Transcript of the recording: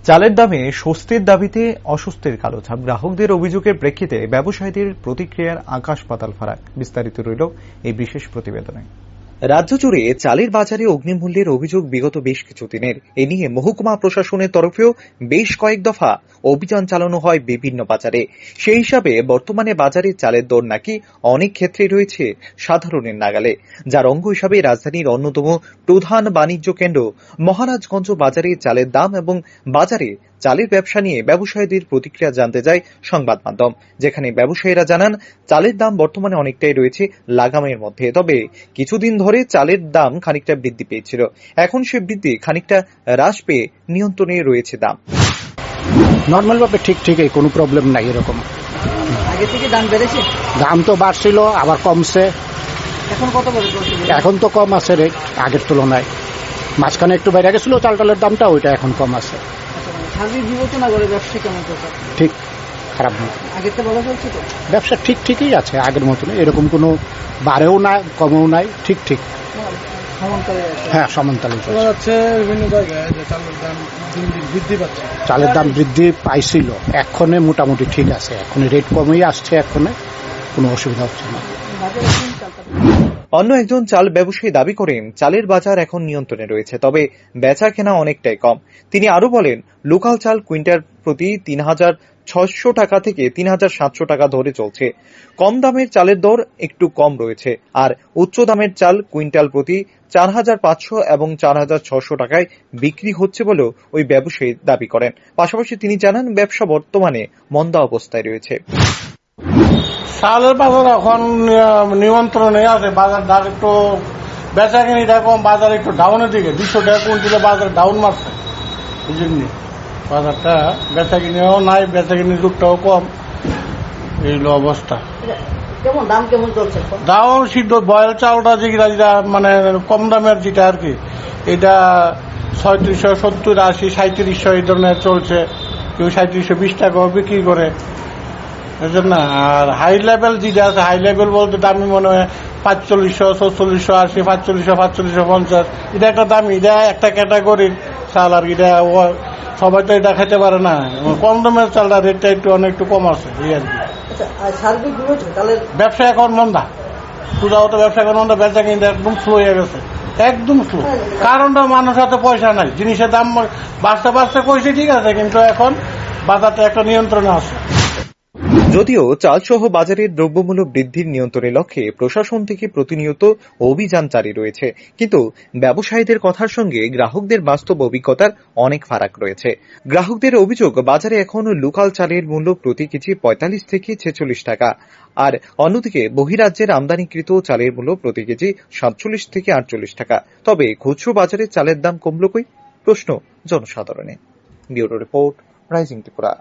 চালের দামে স্বস্তির দাবিতে অস্বস্তির কালো ছাপ। গ্রাহকদের অভিযোগের প্রেক্ষিতে ব্যবসায়ীদের প্রতিক্রিয়ার আকাশ পাতাল ফারাক। বিস্তারিত রইল এই বিশেষ প্রতিবেদনে। রাজ্য জুড়ে চালের বাজারে অগ্নিমূল্যের অভিযোগ বিগত বেশ কিছুদিনের। এ নিয়ে মহকুমা প্রশাসনের তরফেও বেশ কয়েক দফা অভিযান চালানো হয় বিভিন্ন বাজারে। সেই হিসাবে বর্তমানে বাজারে চালের দর নাকি অনেক ক্ষেত্রে রয়েছে সাধারণের নাগালে, যার অঙ্গ হিসাবে রাজধানীর অন্যতম প্রধান বাণিজ্য কেন্দ্র মহারাজগঞ্জ বাজারে চালের দাম এবং বাজারে চালের ব্যবসা নিয়ে ব্যবসায়ীদের প্রতিক্রিয়া জানতে যায় সংবাদ মাধ্যম, যেখানে ব্যবসায়ীরা জানান চালের দাম বর্তমানে অনেকটাই রয়েছে লাগামের মধ্যে। তবে কিছুদিন ধরে চালের দাম খানিকটা বৃদ্ধি পেয়েছিল, এখন সে বৃদ্ধি খানিকটা হ্রাস পেয়ে নিয়ন্ত্রণে রয়েছে দাম। নর্মাল ভাবে ঠিকই, কোনো প্রবলেম নাই। এরকম আগে থেকে দাম বেড়েছে? দাম তো বাড়ছিল, আবার কমছে। এখন কত করে? এখন তো কম আছে রেট আগের তুলনায়। মাঝখানে একটু বেড়ে গেছিল চালের দামটা, ওইটা এখন কম আছে। সার্বিক বিবেচনা করে ব্যবসা কেমন চলছে? ঠিক, খারাপ না। আগের তো ভালো চলছে তো? ব্যবসা ঠিকই আছে আগের মতন, এরকম কোনো বাড়েও নাই কমেও নাই, ঠিক হ্যাঁ সমানতালে চলছে। বিভিন্ন জায়গায় যে চালের দাম বৃদ্ধি পাচ্ছে, চালের দাম বৃদ্ধি পাইছিল, এখনে মোটামুটি ঠিক আছে। এখন রেট কমেই আসছে, এখনে কোনো অসুবিধা হচ্ছে না। অন্য একজন চাল ব্যবসায়ী দাবি করেন চালের বাজার এখন নিয়ন্ত্রণে রয়েছে, তবে বেচা কেনা অনেকটাই কম। তিনি আরো বলেন লোকাল চাল কুইন্টাল প্রতি ৩,৬০০ টাকা থেকে ৩,৭০০ টাকা ধরে চলছে। কম দামের চালের দর একটু কম রয়েছে, আর উচ্চ দামের চাল কুইন্টাল প্রতি ৪,৫০০ এবং ৪,৬০০ টাকায় বিক্রি হচ্ছে বলেও ওই ব্যবসায়ী দাবি করেন। পাশাপাশি তিনি জানান ব্যবসা বর্তমানে মন্দা অবস্থায় রয়েছে। চালের বাজার এখন নিয়ন্ত্রণে আছে। বাজারটা একটু বেচা কিনিটা কম, বাজার একটু ডাউনের দিকে। ২০০ টাকা কুইন্টালে বাজার ডাউন মারছে, বুঝলেন? বাজারটা বেচা কিনেও নাই, বেচা কিনির যুগটাও কম, এই অবস্থা। দাম চলছে? দাম সিদ্ধ বয়েল চালটা যেটা মানে কম দামের যেটা আর কি, এটা ৩৬০০, ৭০, ৮০, ৩৭০০ এই ধরনের চলছে। কেউ ৩৭২০ টাকাও বিক্রি করে, বুঝলেন না? আর হাই লেভেল যেটা আছে, হাই লেভেল বলতে দামি মনে হয় ৪৫০০, ৪৪০০, ৮০, ৪৫০০, ৪৫০, এটা একটা দামি, এটা একটা ক্যাটাগরির চাল আর এটা সবাই তো এটা খেতে পারে না। কম দামের চালটা রেটটা একটু কম আছে, এই আর কি। ব্যবসা এখন মন্দা, সুদাও তো ব্যবসা এখন মন্দা, বেচা কিনতে একদম স্লো হয়ে গেছে, একদম স্লো। কারণটা মানুষ হাতে পয়সা নাই, জিনিসের দাম বাড়তে কইছে ঠিক আছে, কিন্তু এখন বাজারটা একটা নিয়ন্ত্রণে আছে। যদিও চালসহ বাজারের দ্রব্যমূল্য বৃদ্ধির নিয়ন্ত্রণের লক্ষ্যে প্রশাসন থেকে প্রতিনিয়ত অভিযান জারি রয়েছে, কিন্তু ব্যবসায়ীদের কথার সঙ্গে গ্রাহকদের বাস্তব অভিজ্ঞতার অনেক ফারাক রয়েছে। গ্রাহকদের অভিযোগ বাজারে এখন লোকাল চালের মূল্য প্রতি কেজি ৪৫ থেকে ৪৬ টাকা, আর অন্যদিকে বহিরাজ্যের আমদানিকৃত চালের মূল্য প্রতি কেজি ৪৭ থেকে ৪৮ টাকা। তবে খুচরো বাজারে চালের দাম কমল কই, প্রশ্ন জনসাধারণের। Bureau report, rising Tripura.